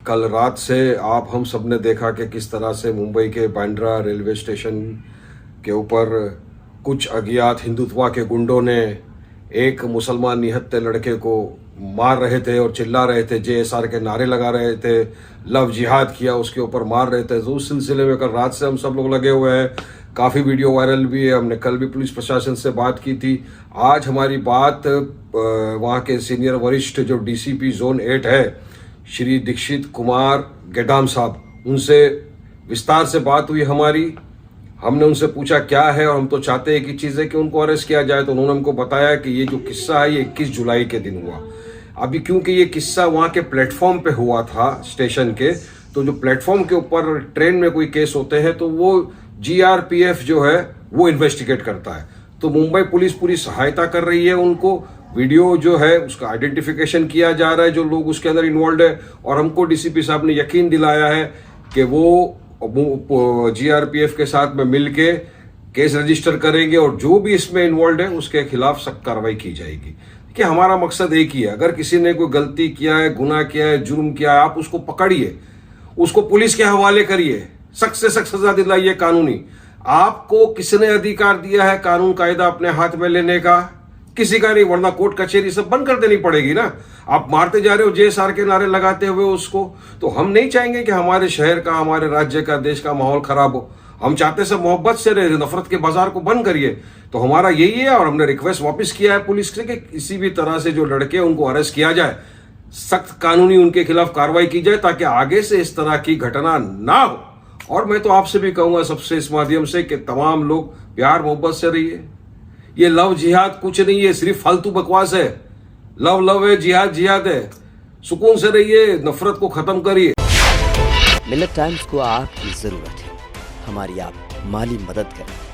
कल रात से आप हम सब ने देखा कि किस तरह से मुंबई के बांद्रा रेलवे स्टेशन के ऊपर कुछ अज्ञात हिंदुत्वा के गुंडों ने एक मुसलमान निहत्थे लड़के को मार रहे थे और चिल्ला रहे थे, JSR के नारे लगा रहे थे, लव जिहाद किया, उसके ऊपर मार रहे थे। तो उस सिलसिले में कल रात से हम सब लोग लगे हुए हैं। काफ़ी वीडियो वायरल भी है, हमने कल भी पुलिस प्रशासन से बात की थी। आज हमारी बात वहाँ के सीनियर वरिष्ठ जो DCP जोन 8 है, श्री दीक्षित कुमार गेडाम साहब, उनसे विस्तार से बात हुई हमारी। हमने उनसे पूछा क्या है, और हम तो चाहते हैं कि चीज़ है कि उनको अरेस्ट किया जाए। तो उन्होंने हमको बताया कि ये जो किस्सा है ये 21 जुलाई के दिन हुआ। अभी क्योंकि ये किस्सा वहाँ के प्लेटफॉर्म पे हुआ था स्टेशन के, तो जो प्लेटफॉर्म के ऊपर ट्रेन में कोई केस होते हैं तो वो GRPF जो है वो इन्वेस्टिगेट करता है। तो मुंबई पुलिस पूरी सहायता कर रही है उनको। वीडियो जो है उसका आइडेंटिफिकेशन किया जा रहा है, जो लोग उसके अंदर इन्वॉल्व है, और हमको DCP साहब ने यकीन दिलाया है कि वो GRPF के साथ में मिलके केस रजिस्टर करेंगे और जो भी इसमें इन्वॉल्व है उसके खिलाफ सख्त कार्रवाई की जाएगी। कि हमारा मकसद एक ही है, अगर किसी ने कोई गलती किया है, गुनाह किया है, जुर्म किया है, आप उसको पकड़िए, उसको पुलिस के हवाले करिए, सख्त से सख्त सजा दिलाइए कानूनी। आपको किसने अधिकार दिया है कानून कायदा अपने हाथ में लेने का? किसी का नहीं, वरना कोर्ट कचहरी सब बंद कर देनी पड़ेगी ना। आप मारते जा रहे हो JSR के नारे लगाते हुए उसको। तो हम नहीं चाहेंगे कि हमारे शहर का, हमारे राज्य का, देश का माहौल खराब हो। हम चाहते सब मोहब्बत से रहे, नफरत के बाजार को बंद करिए। तो हमारा यही है, और हमने रिक्वेस्ट वापस किया है पुलिस से कि किसी भी तरह से जो लड़के हैं उनको अरेस्ट किया जाए, सख्त कानूनी उनके खिलाफ कार्रवाई की जाए, ताकि आगे से इस तरह की घटना ना हो। और मैं तो आपसे भी कहूंगा सबसे इस माध्यम से कि तमाम लोग प्यार मोहब्बत से रहिए। ये लव जिहाद कुछ नहीं है, सिर्फ फालतू बकवास है। लव लव है, जिहाद जिहाद है। सुकून से रहिए, नफरत को खत्म करिए। मिलत टाइम्स को आपकी जरूरत है, हमारी आप माली मदद करें।